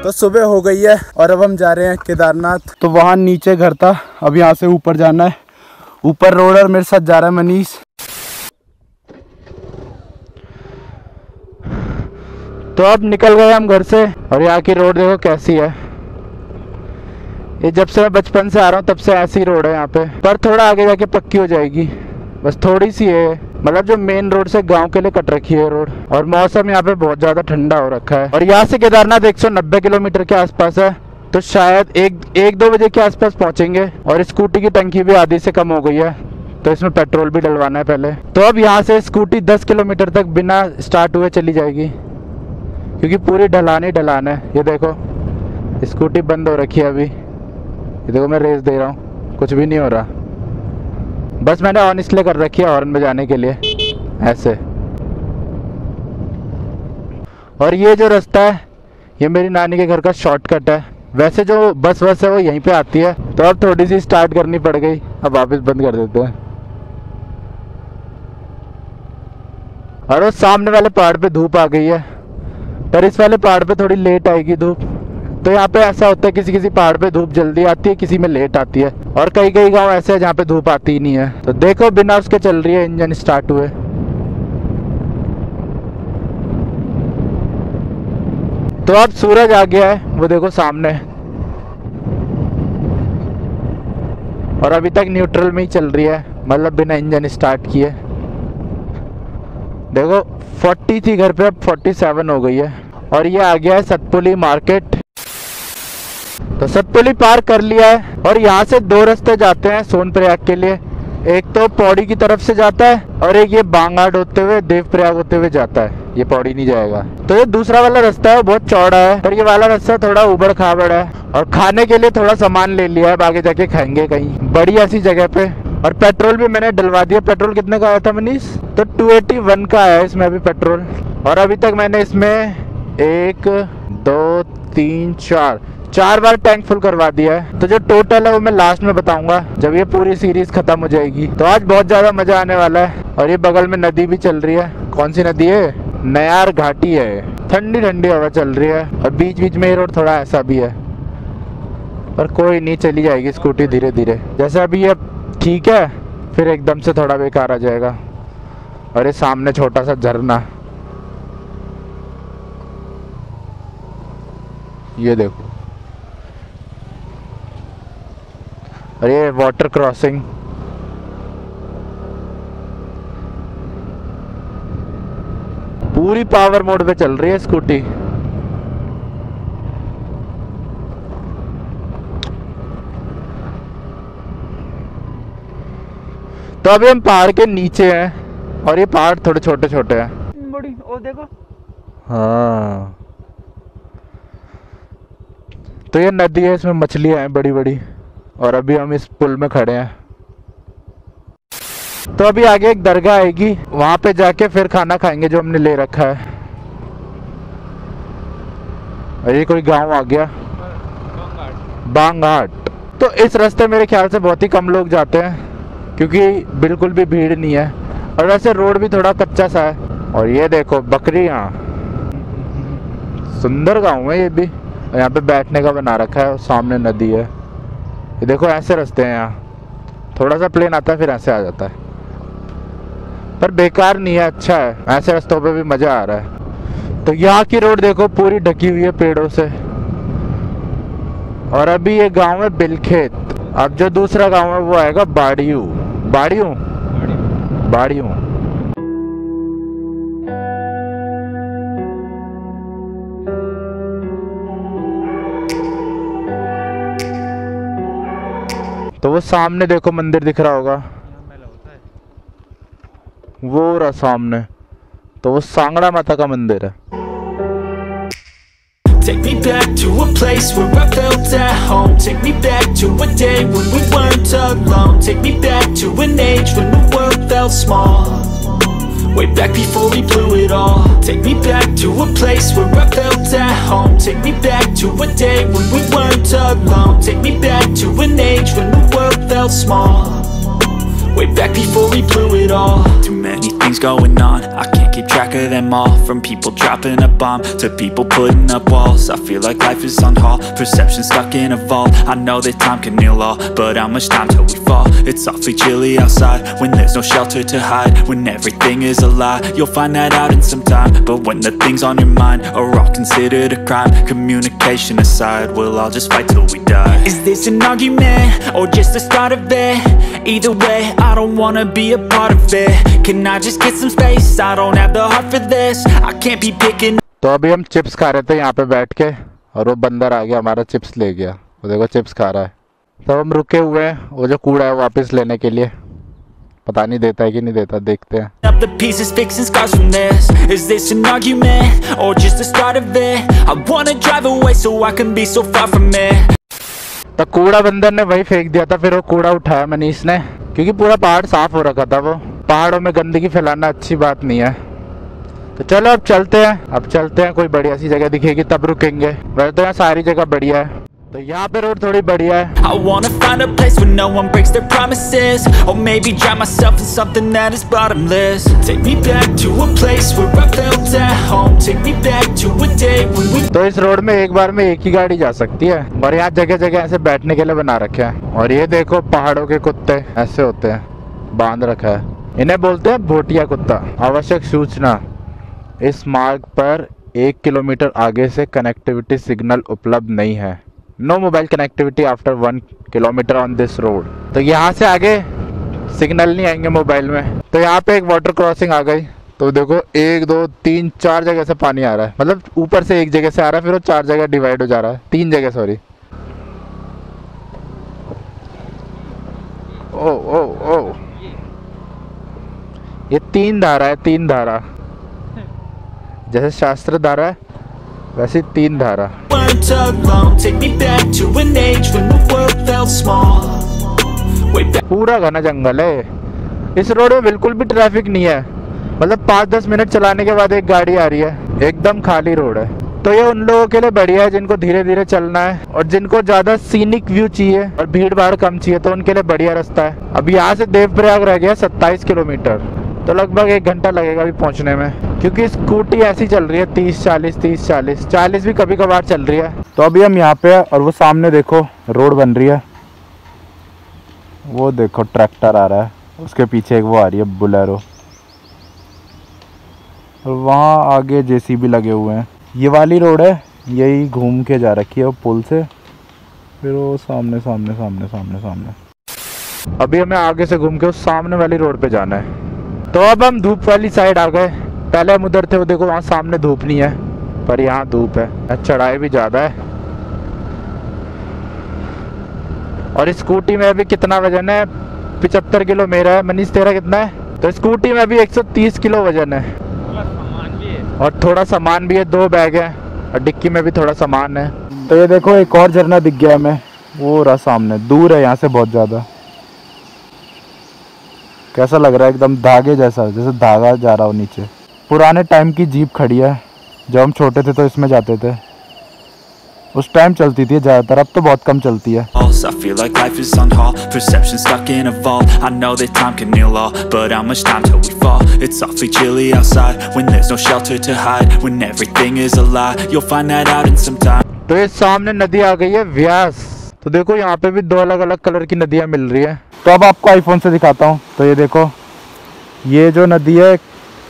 तो सुबह हो गई है और अब हम जा रहे हैं केदारनाथ। तो वहाँ नीचे घर था, अब यहाँ से ऊपर जाना है। ऊपर रोड और मेरे साथ जा रहा है मनीष। तो अब निकल गए हम घर से और यहाँ की रोड देखो कैसी है। ये जब से मैं बचपन से आ रहा हूँ तब से ऐसी रोड है यहाँ पे, पर थोड़ा आगे जाके पक्की हो जाएगी, बस थोड़ी सी है। मतलब जो मेन रोड से गांव के लिए कट रखी है रोड। और मौसम यहाँ पे बहुत ज्यादा ठंडा हो रखा है। और यहाँ से केदारनाथ 190 किलोमीटर के आसपास है, तो शायद एक दो बजे के आसपास पहुंचेंगे। और स्कूटी की टंकी भी आधी से कम हो गई है, तो इसमें पेट्रोल भी डलवाना है पहले। तो अब यहाँ से स्कूटी 10 किलोमीटर तक बिना स्टार्ट हुए चली जाएगी, क्योंकि पूरी ढलान ही ढलान है। ये देखो स्कूटी बंद हो रखी है अभी। ये देखो मैं रेस दे रहा हूँ, कुछ भी नहीं हो रहा, बस मैंने ऑन इसलिए कर रखी है हॉर्न बजाने के लिए ऐसे। और ये जो रास्ता है ये मेरी नानी के घर का शॉर्टकट है। वैसे जो बस है वो यहीं पे आती है, तो अब थोड़ी सी स्टार्ट करनी पड़ गई, अब वापस बंद कर देते हैं। और वो सामने वाले पहाड़ पे धूप आ गई है, पर इस वाले पहाड़ पे थोड़ी लेट आएगी धूप। तो यहाँ पे ऐसा होता है किसी किसी पहाड़ पे धूप जल्दी आती है, किसी में लेट आती है। और कई कई गांव ऐसे है जहाँ पे धूप आती ही नहीं है। तो देखो बिना उसके चल रही है इंजन स्टार्ट हुए। तो अब सूरज आ गया है, वो देखो सामने, और अभी तक न्यूट्रल में ही चल रही है, मतलब बिना इंजन स्टार्ट किए। देखो 40 थी घर पे, अब 47 हो गई है। और ये आ गया है सतपुली मार्केट। तो सतपुली पार कर लिया है। और यहाँ से दो रास्ते जाते हैं सोनप्रयाग के लिए, एक तो पौड़ी की तरफ से जाता है और एक ये बांगाट होते हुए देवप्रयाग होते हुए जाता है। ये पौड़ी नहीं जाएगा। तो ये दूसरा वाला रास्ता है, बहुत चौड़ा है, पर ये वाला रास्ता थोड़ा उबड़ खाबड़ है। और खाने के लिए थोड़ा सामान ले लिया है, आगे जाके खाएंगे कहीं बड़ी ऐसी जगह पे। और पेट्रोल भी मैंने डलवा दिया। पेट्रोल कितने का आया था मनीष? तो 281 का आया इसमें अभी पेट्रोल। और अभी तक मैंने इसमें 1 2 3 4 बार टैंक फुल करवा दिया है। तो जो टोटल है वो मैं लास्ट में बताऊंगा जब ये पूरी सीरीज खत्म हो जाएगी। तो आज बहुत ज्यादा मजा आने वाला है। और ये बगल में नदी भी चल रही है। कौन सी नदी है? नयार घाटी है। ठंडी ठंडी हवा चल रही है। और बीच बीच में ये रोड थोड़ा ऐसा भी है, पर कोई नहीं, चली जाएगी स्कूटी धीरे धीरे। जैसे अभी ये ठीक है, फिर एकदम से थोड़ा बेकार आ जाएगा। और ये सामने छोटा सा झरना, ये देखो। और ये वाटर क्रॉसिंग। पूरी पावर मोड पे चल रही है स्कूटी। तो अभी हम पहाड़ के नीचे हैं और ये पहाड़ थोड़े छोटे छोटे हैं। बड़ी और देखो, हाँ तो ये नदी है, इसमें मछलियां हैं बड़ी बड़ी। और अभी हम इस पुल में खड़े हैं। तो अभी आगे एक दरगाह आएगी, वहां पे जाके फिर खाना खाएंगे जो हमने ले रखा है। और ये कोई गांव आ गया, बांगाट। तो इस रास्ते मेरे ख्याल से बहुत ही कम लोग जाते हैं, क्योंकि बिल्कुल भी भीड़ नहीं है। और वैसे रोड भी थोड़ा कच्चा सा है। और ये देखो बकरियां, सुंदर गांव है ये भी। यहाँ पे बैठने का बना रखा है, सामने नदी है। ये देखो ऐसे रास्ते हैं यहाँ, थोड़ा सा प्लेन आता है फिर ऐसे आ जाता है, पर बेकार नहीं है, अच्छा है। ऐसे रास्तों पे भी मजा आ रहा है। तो यहाँ की रोड देखो पूरी ढकी हुई है पेड़ों से। और अभी ये गांव है बिलखेत। अब जो दूसरा गांव है वो आएगा बाड़ियू। बाड़ियू बाड़ियू। तो वो सामने देखो मंदिर दिख रहा होगा, वो रहा सामने, तो वो सांगड़ा माता का मंदिर है। Take me back to a place where I felt at home. Take me back to a day when we weren't alone. Take me back to an age when the world felt small. Way back before we blew it all. Take me back to a place where I felt at home. Take me back to a day when we weren't alone. Take me back to an age when the world felt small. Way back before we blew it all. Too many things going on, I can't keep track of them all. From people dropping a bomb to people putting up walls. I feel like life is on hold, perception stuck in a vault. I know that time can heal all, but how much time till we fall? It's awfully chilly outside when there's no shelter to hide. When everything is a lie, you'll find that out in some time. But when the things on your mind are all considered a crime, communication aside, we'll all just fight till we die. Is this an argument or just the start of it? Either way, I don't wanna be a part of it. Can I just get some space? I don't have the heart for this. I can't be picking. तो अभी हम chips खा रहे थे यहाँ पे बैठ के, और वो बंदर आ गया हमारा चिप्स ले गया। वो देखो चिप्स खा रहा है। तो हम रुके हुए हैं वो जो कूड़ा है वापस लेने के लिए। पता नहीं देता है कि नहीं देता, देखते हैं। Up the pieces, fixing scars from this. Is this an argument or just the start of it? I wanna drive away so I can be so far from it. तो कूड़ा बंदर ने वही फेंक दिया था, फिर वो कूड़ा उठाया मनीष ने, क्योंकि पूरा पहाड़ साफ हो रखा था। वो पहाड़ों में गंदगी फैलाना अच्छी बात नहीं है। तो चलो अब चलते हैं, कोई बढ़िया सी जगह दिखेगी तब रुकेंगे। वैसे तो यहाँ सारी जगह बढ़िया है, तो यहाँ पे रोड थोड़ी बढ़िया है। I wanna find a place where no one breaks their promises, or maybe drown myself in something that is bottomless. Take me back to a place where I felt at home. Take me back to a day when we. तो इस road में एक बार में एक ही गाड़ी जा सकती है, और यहाँ जगह जगह ऐसे बैठने के लिए बना रखे हैं। और ये देखो पहाड़ों के कुत्ते ऐसे होते हैं, बांध रखा है। इन्हें बोलते हैं भोटिया कुत्ता। आवश्यक सूचना, इस मार्ग पर 1 किलोमीटर आगे से कनेक्टिविटी सिग्नल उपलब्ध नहीं है। No mobile connectivity after 1 kilometre on this road. तो यहाँ से आगे सिग्नल नहीं आएंगे मोबाइल में। तो यहाँ पे एक वाटर क्रॉसिंग आ गई। तो देखो 1 2 3 4 जगह से पानी आ रहा है, मतलब ऊपर से एक जगह से आ रहा है, फिर वो 4 जगह डिवाइड हो जा रहा है, 3 जगह सॉरी। ओ ओ ओ ये 3 धारा है, 3 धारा, जैसे शास्त्र धारा है वैसे 3 धारा। पूरा घना जंगल है। इस रोड में बिल्कुल भी ट्रैफिक नहीं है, मतलब 5-10 मिनट चलाने के बाद एक गाड़ी आ रही है। एकदम खाली रोड है। तो ये उन लोगों के लिए बढ़िया है जिनको धीरे धीरे चलना है, और जिनको ज्यादा सीनिक व्यू चाहिए और भीड़ भाड़ कम चाहिए, तो उनके लिए बढ़िया रास्ता है। अब यहाँ से देवप्रयाग रह गया 27 किलोमीटर, तो लगभग 1 घंटा लगेगा अभी पहुंचने में, क्योंकि स्कूटी ऐसी चल रही है 30-40 भी कभी कभार चल रही है। तो अभी हम यहाँ पे हैं, और वो सामने देखो रोड बन रही है। वो देखो ट्रैक्टर आ रहा है, उसके पीछे एक वो आ रही है बोलेरो, और वहाँ आगे जेसीबी लगे हुए हैं। ये वाली रोड है, यही घूम के जा रखी है वो पुल से, फिर वो सामने। अभी हमें आगे से घूम के उस सामने वाली रोड पे जाना है। तो अब हम धूप वाली साइड आ गए। पहले हम उधर थे, वो देखो वहाँ सामने धूप नहीं है, पर यहाँ धूप है। चढ़ाई भी ज़्यादा है, और स्कूटी में अभी कितना वजन है? 75 किलो मेरा है। मनीष तेरा कितना है? तो स्कूटी में अभी 130 किलो वजन है, और थोड़ा सामान भी है, 2 बैग है, और डिक्की में भी थोड़ा सामान है। तो ये देखो एक और झरना दिख गया हमें, वो रहा सामने, दूर है यहाँ से बहुत ज़्यादा। कैसा लग रहा है? एकदम धागे जैसा, जैसे धागा जा रहा हो नीचे। पुराने टाइम की जीप खड़ी है, जब हम छोटे थे तो इसमें जाते थे। उस टाइम चलती थी ज़्यादातर, अब तो बहुत कम चलती है। I feel like life is on hold, perception stuck in a vault. I know that time can heal all, but how much time till we fall? It's awfully chilly outside when there's no shelter to hide. When everything is a lie, you'll find that out in some time. तो ये सामने नदी आ गई है व्यास। तो देखो यहाँ पे भी 2 अलग अलग कलर की नदियाँ मिल रही है। तो अब आपको आईफोन से दिखाता हूँ। तो ये देखो, ये जो नदी है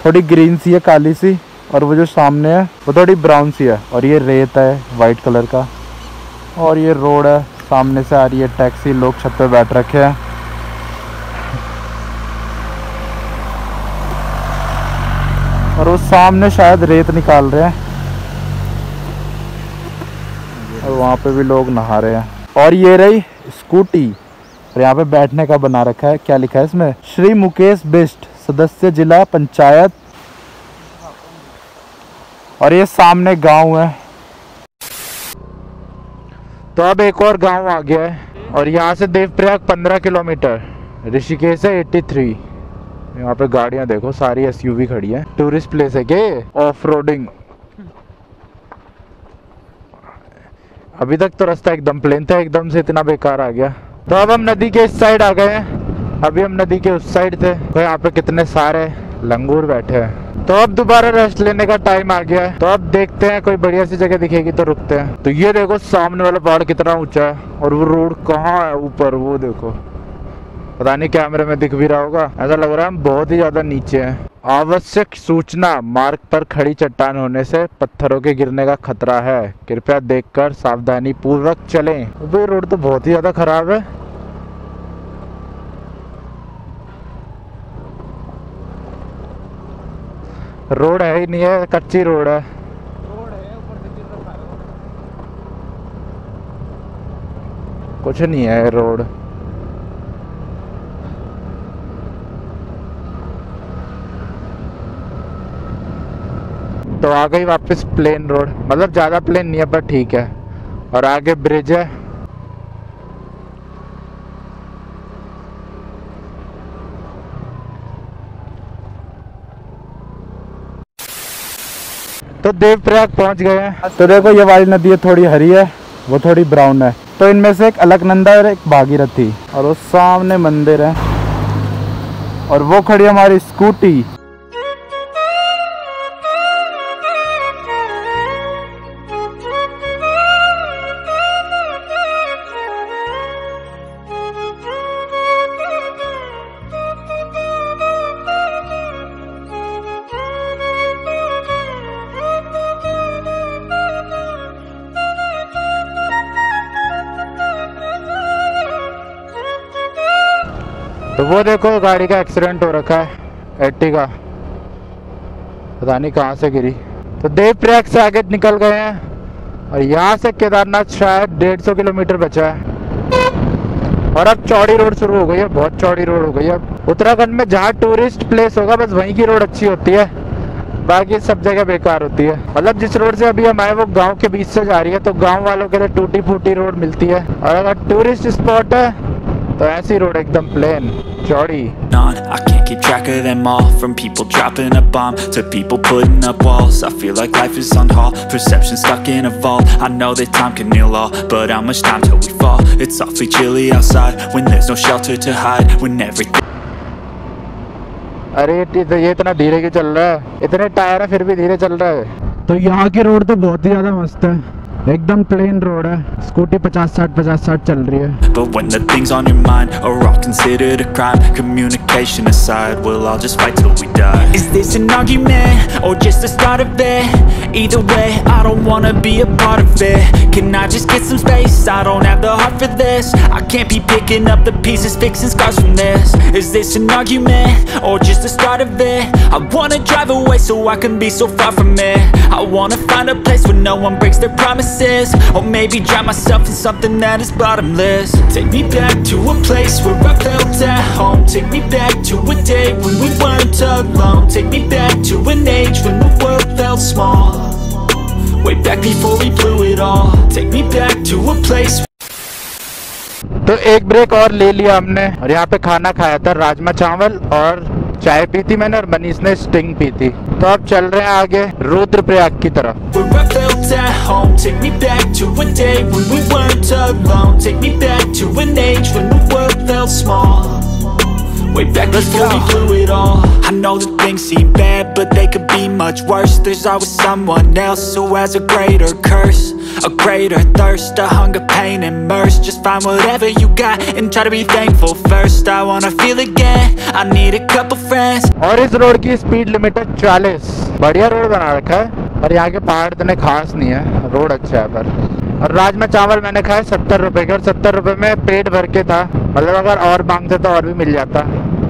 थोड़ी ग्रीन सी है, काली सी, और वो जो सामने है वो थोड़ी ब्राउन सी है, और ये रेत है वाइट कलर का, और ये रोड है, सामने से आ रही है टैक्सी, लोग छत पे बैठ रखे हैं। और वो सामने शायद रेत निकाल रहे हैं, और वहाँ पे भी लोग नहा रहे हैं। और ये रही स्कूटी, और यहाँ पे बैठने का बना रखा है। क्या लिखा है इसमें? श्री मुकेश बिष्ट, सदस्य जिला पंचायत। और ये सामने गांव है। तो अब एक और गांव आ गया है, और यहाँ से देवप्रयाग 15 किलोमीटर, ऋषिकेश है 83। यहाँ पे गाड़ियाँ देखो, सारी एसयूवी खड़ी है। टूरिस्ट प्लेस है के ऑफ रोडिंग। अभी तक तो रास्ता एकदम प्लेन था, एकदम से इतना बेकार आ गया। तो अब हम नदी के इस साइड आ गए हैं, अभी हम नदी के उस साइड थे। तो यहाँ पे कितने सारे लंगूर बैठे हैं। तो अब दोबारा रेस्ट लेने का टाइम आ गया है। तो अब देखते हैं कोई बढ़िया सी जगह दिखेगी तो रुकते हैं। तो ये देखो सामने वाला पहाड़ कितना ऊंचा है और वो रोड कहाँ है ऊपर, वो देखो, पता नहीं कैमरे में दिख भी रहा होगा, ऐसा लग रहा है हम बहुत ही ज्यादा नीचे हैं। आवश्यक सूचना, मार्ग पर खड़ी चट्टान होने से पत्थरों के गिरने का खतरा है, कृपया देखकर सावधानी पूर्वक चलें। भाई रोड तो बहुत ही ज्यादा खराब है। रोड है ही नहीं है, कच्ची रोड है। कुछ नहीं है रोड। तो आ गई वापस प्लेन रोड, मतलब ज्यादा प्लेन नहीं है पर ठीक है। और आगे ब्रिज है। तो देवप्रयाग पहुंच गए हैं। तो देखो ये वाली नदी है, थोड़ी हरी है, वो थोड़ी ब्राउन है। तो इनमें से एक अलकनंदा और एक भागीरथी, और वो सामने मंदिर है, और वो खड़ी हमारी स्कूटी। तो वो देखो गाड़ी का एक्सीडेंट हो रखा है, एर्टिगा, पता नहीं कहाँ से गिरी। तो देवप्रयाग से आगे निकल गए हैं और यहाँ से केदारनाथ शायद 150 किलोमीटर बचा है। और अब चौड़ी रोड शुरू हो गई है, बहुत चौड़ी रोड हो गई है। अब उत्तराखंड में जहाँ टूरिस्ट प्लेस होगा बस वहीं की रोड अच्छी होती है, बाकी सब जगह बेकार होती है। मतलब जिस रोड से अभी हम आए वो गांव के बीच से जा रही है, तो गांव वालों के लिए टूटी फूटी रोड मिलती है। और अगर टूरिस्ट स्पॉट है तो ऐसी रोड एकदम प्लेन चौड़ी। I can't keep track of them all. From people dropping a bomb to people putting up walls. I feel like life is on hold, perception stuck in a vault. I know that time can heal all, but how much time till we fall? It's awfully chilly outside when there's no shelter to hide, when everything. अरे ये इतना धीरे क्यों चल रहा है? इतने tyre है फिर भी धीरे चल रहा है। तो यहाँ की रोड तो बहुत ही ज्यादा मस्त है, एकदम प्लेन रोड है। स्कूटी 50-60 चल रही है। But when the things on your mind are all considered a crime, communication aside, we'll all just fight till we die. Is this an argument or just the start of it? Either way, I don't wanna be a part of it. Can I just get some space? I don't have the heart for this. I can't be picking up the pieces, fixing scars from this. Is this an argument or just the start of it? I wanna drive away so I can be so far from it. I wanna find a place where no one breaks their promises. Or maybe drown myself in something that is bottomless. Take me back to a place where I felt at home. Take me back to a day when we weren't alone. Take me back to an age when the world felt small, way back before we blew it all. Take me back to a place. तो एक break और ले लिया हमने और यहाँ पे खाना खाया था, राजमा चावल और चाय पी थी मैंने और मनीष ने स्टिंग पी थी। तो अब चल रहे हैं आगे रुद्रप्रयाग की तरफ। Take me back to a day when we weren't alone. Take me back to an age when the world felt small, way back before we blew it all. I know that things seem bad, but they could be much worse. There's always someone else who has a greater curse, a greater thirst, a hunger, pain, and mercy. Just find whatever you got and try to be thankful first. I wanna feel again, I need a couple friends. और इस road की speed limit है 40। बढ़िया road बना रखा है, पर यहाँ के पहाड़ इतने खास नहीं है, रोड अच्छा है पर। और राजमा चावल मैंने खाया 70 रुपए के, और 70 रुपए में पेट भर के था। मतलब अगर और मांगते तो और भी मिल जाता,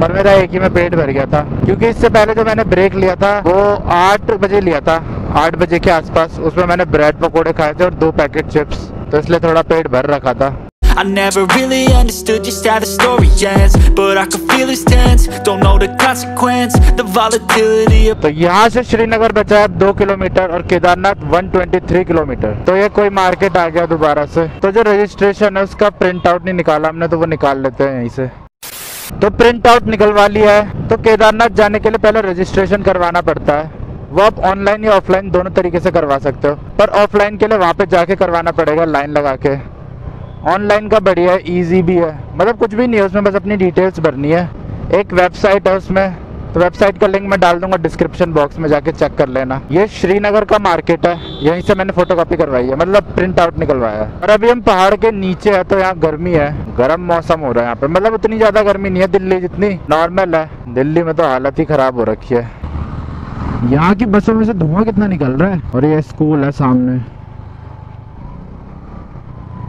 पर मेरा एक ही में पेट भर गया था। क्योंकि इससे पहले जो मैंने ब्रेक लिया था वो 8 बजे लिया था, 8 बजे के आसपास। उसमें मैंने ब्रेड पकौड़े खाए थे और 2 पैकेट चिप्स, तो इसलिए थोड़ा पेट भर रखा था। I never really understood just how the story ends, but I could feel it's tense, don't know the consequence, the volatility of... तो यहाँ से श्रीनगर बचा है 2 किलोमीटर और केदारनाथ 123 किलोमीटर। तो ये कोई मार्केट आ गया दोबारा से। तो जो रजिस्ट्रेशन है उसका प्रिंट आउट नहीं निकाला हमने, तो वो निकाल लेते हैं यहीं से। तो प्रिंट आउट निकलवा लिया है। तो केदारनाथ जाने के लिए पहले रजिस्ट्रेशन करवाना पड़ता है, वो आप ऑनलाइन या ऑफलाइन दोनों तरीके से करवा सकते हो, पर ऑफलाइन के लिए वहाँ पे जाके करवाना पड़ेगा लाइन लगा के। ऑनलाइन का बढ़िया है, इजी भी है, मतलब कुछ भी नहीं है उसमें, बस अपनी डिटेल्स भरनी है। एक वेबसाइट है उसमें तो वेबसाइट का लिंक मैं डाल दूंगा डिस्क्रिप्शन बॉक्स में, जाके चेक कर लेना। ये श्रीनगर का मार्केट है, यहीं से मैंने फोटोकॉपी करवाई है, मतलब प्रिंट आउट निकलवाया है। और अभी हम पहाड़ के नीचे है तो यहाँ गर्मी है, गर्म मौसम हो रहा है यहाँ पे, मतलब उतनी ज्यादा गर्मी नहीं है दिल्ली जितनी, नॉर्मल है। दिल्ली में तो हालत ही खराब हो रखी है। यहाँ की बसों में से धुआं कितना निकल रहा है। और ये स्कूल है सामने,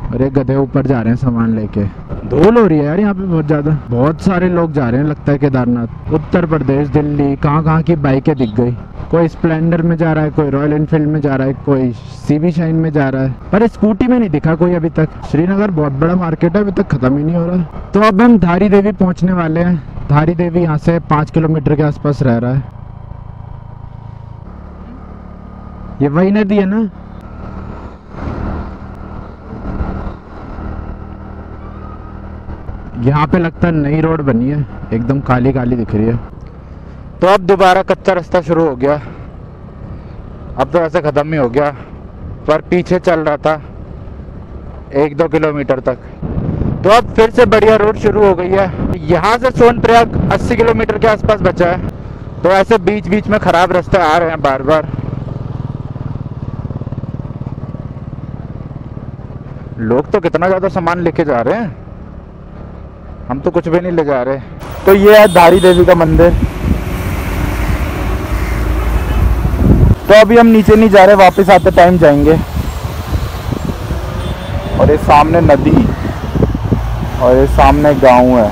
और ये गधे ऊपर जा रहे हैं सामान लेके। धूल हो रही है यार यहाँ पे बहुत ज्यादा, बहुत सारे लोग जा रहे हैं लगता है केदारनाथ। उत्तर प्रदेश, दिल्ली, कहाँ की बाइकें दिख गई। कोई स्प्लेंडर में जा रहा है, कोई रॉयल एनफील्ड में जा रहा है, कोई सीबी शाइन में जा रहा है, पर स्कूटी में नहीं दिखा कोई अभी तक। श्रीनगर बहुत बड़ा मार्केट है, अभी तक खत्म ही नहीं हो रहा। तो अब हम धारी देवी पहुंचने वाले हैं। धारी देवी यहाँ से 5 किलोमीटर के आसपास रह रहा है। ये वही नदी है ना? यहाँ पे लगता है नई रोड बनी है, एकदम काली काली दिख रही है। तो अब दोबारा कच्चा रास्ता शुरू हो गया। अब तो ऐसे खत्म ही हो गया, पर पीछे चल रहा था 1-2 किलोमीटर तक। तो अब फिर से बढ़िया रोड शुरू हो गई है। यहाँ से सोनप्रयाग 80 किलोमीटर के आसपास बचा है। तो ऐसे बीच बीच में खराब रास्ते आ रहे हैं बार बार। लोग तो कितना ज्यादा सामान लेके जा रहे हैं, हम तो कुछ भी नहीं ले जा रहे। तो ये है धारी देवी का मंदिर। तो अभी हम नीचे नहीं जा रहे, वापस आते टाइम जाएंगे। और ये सामने नदी और ये सामने गांव है।